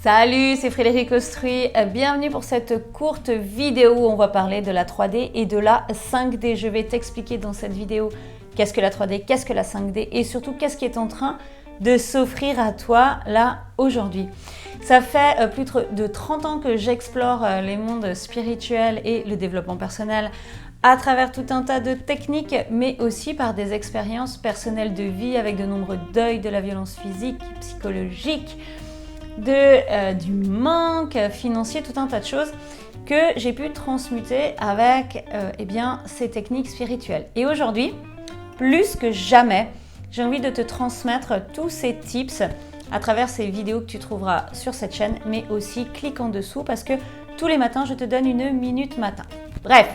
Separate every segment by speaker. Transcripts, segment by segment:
Speaker 1: Salut, c'est Frédéric Ostruy. Bienvenue pour cette courte vidéo où on va parler de la 3D et de la 5D. Je vais t'expliquer dans cette vidéo qu'est-ce que la 3D, qu'est-ce que la 5D et surtout qu'est-ce qui est en train de s'offrir à toi là aujourd'hui. Ça fait plus de 30 ans que j'explore les mondes spirituels et le développement personnel à travers tout un tas de techniques, mais aussi par des expériences personnelles de vie avec de nombreux deuils de la violence physique, psychologique, du manque financier, tout un tas de choses que j'ai pu transmuter avec ces techniques spirituelles. Et aujourd'hui, plus que jamais, j'ai envie de te transmettre tous ces tips à travers ces vidéos que tu trouveras sur cette chaîne, mais aussi clique en dessous parce que tous les matins, je te donne une minute matin. Bref,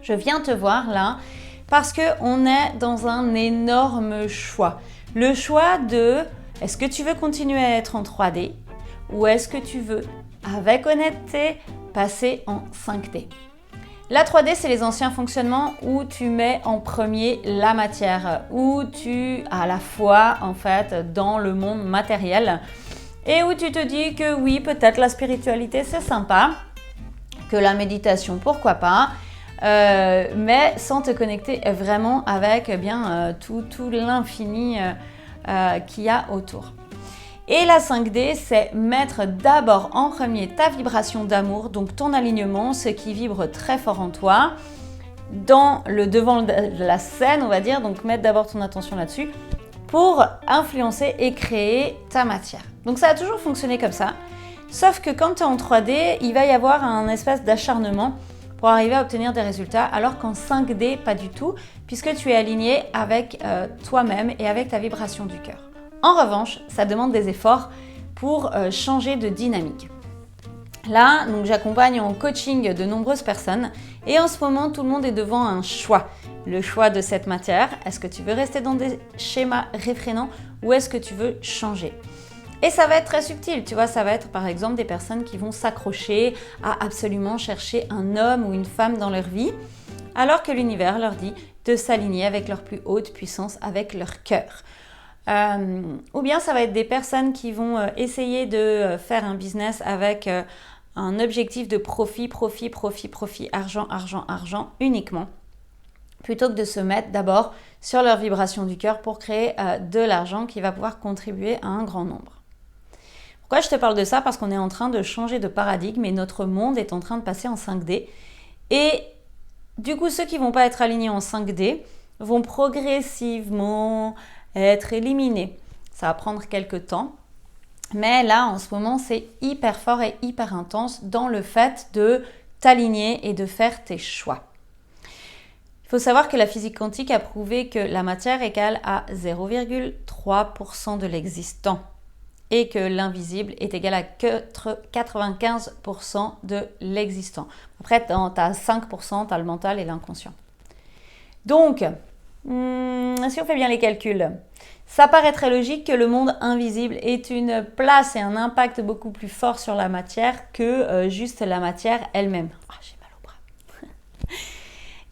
Speaker 1: je viens te voir là parce qu'on est dans un énorme choix. Le choix de est-ce que tu veux continuer à être en 3D ou est-ce que tu veux, avec honnêteté, passer en 5D? La 3D, c'est les anciens fonctionnements où tu mets en premier la matière, où tu as la foi en fait dans le monde matériel et où tu te dis que oui, peut-être la spiritualité c'est sympa, que la méditation pourquoi pas, mais sans te connecter vraiment avec tout l'infini qu'il y a autour. Et la 5D, c'est mettre d'abord en premier ta vibration d'amour, donc ton alignement, ce qui vibre très fort en toi, dans le devant de la scène, on va dire, donc mettre d'abord ton attention là-dessus pour influencer et créer ta matière. Donc ça a toujours fonctionné comme ça, sauf que quand tu es en 3D, il va y avoir un espèce d'acharnement pour arriver à obtenir des résultats, alors qu'en 5D, pas du tout, puisque tu es aligné avec toi-même et avec ta vibration du cœur. En revanche, ça demande des efforts pour changer de dynamique. Là, donc, j'accompagne en coaching de nombreuses personnes et en ce moment, tout le monde est devant un choix. Le choix de cette matière, est-ce que tu veux rester dans des schémas réfrénants ou est-ce que tu veux changer ? Et ça va être très subtil, tu vois, ça va être par exemple des personnes qui vont s'accrocher à absolument chercher un homme ou une femme dans leur vie, alors que l'univers leur dit de s'aligner avec leur plus haute puissance, avec leur cœur. Ou bien ça va être des personnes qui vont essayer de faire un business avec un objectif de profit, argent uniquement, plutôt que de se mettre d'abord sur leur vibration du cœur pour créer de l'argent qui va pouvoir contribuer à un grand nombre. Pourquoi je te parle de ça? Parce qu'on est en train de changer de paradigme et notre monde est en train de passer en 5D. Et du coup, ceux qui ne vont pas être alignés en 5D vont progressivement être éliminés. Ça va prendre quelques temps. Mais là, en ce moment, c'est hyper fort et hyper intense dans le fait de t'aligner et de faire tes choix. Il faut savoir que la physique quantique a prouvé que la matière égale à 0,3% de l'existant et que l'invisible est égal à 95% de l'existant. Après, tu as 5%, tu as le mental et l'inconscient. Donc, si on fait bien les calculs, ça paraît très logique que le monde invisible ait une place et un impact beaucoup plus fort sur la matière que juste la matière elle-même. Ah, j'ai mal au bras.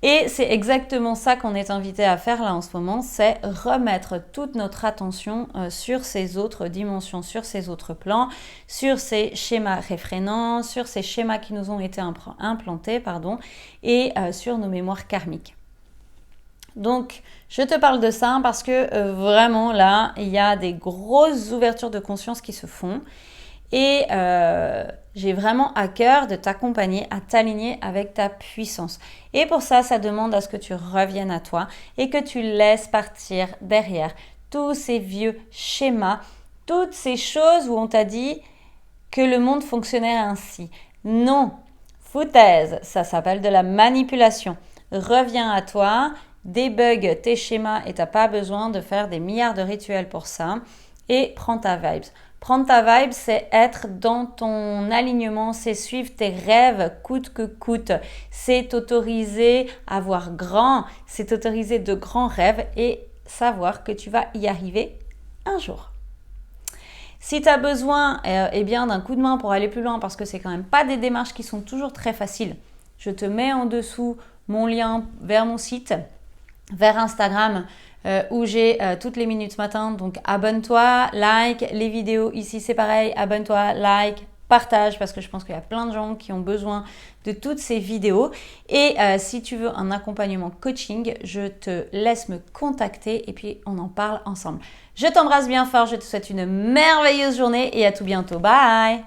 Speaker 1: Et c'est exactement ça qu'on est invité à faire là en ce moment, c'est remettre toute notre attention sur ces autres dimensions, sur ces autres plans, sur ces schémas réfrénants, sur ces schémas qui nous ont été implantés, et sur nos mémoires karmiques. Donc, je te parle de ça parce que vraiment là, il y a des grosses ouvertures de conscience qui se font. Et j'ai vraiment à cœur de t'accompagner à t'aligner avec ta puissance. Et pour ça, ça demande à ce que tu reviennes à toi et que tu laisses partir derrière tous ces vieux schémas, toutes ces choses où on t'a dit que le monde fonctionnait ainsi. Non, foutaise, ça s'appelle de la manipulation. Reviens à toi, débug tes schémas et t'as pas besoin de faire des milliards de rituels pour ça et prends ta vibes. Prendre ta vibe, c'est être dans ton alignement, c'est suivre tes rêves coûte que coûte. C'est t'autoriser à voir grand, c'est t'autoriser de grands rêves et savoir que tu vas y arriver un jour. Si tu as besoin d'un coup de main pour aller plus loin, parce que c'est quand même pas des démarches qui sont toujours très faciles, je te mets en dessous mon lien vers mon site, vers Instagram, où j'ai toutes les minutes matin. Donc abonne-toi, like, les vidéos ici c'est pareil, abonne-toi, like, partage parce que je pense qu'il y a plein de gens qui ont besoin de toutes ces vidéos. Et si tu veux un accompagnement coaching, je te laisse me contacter et puis on en parle ensemble. Je t'embrasse bien fort, je te souhaite une merveilleuse journée et à tout bientôt. Bye!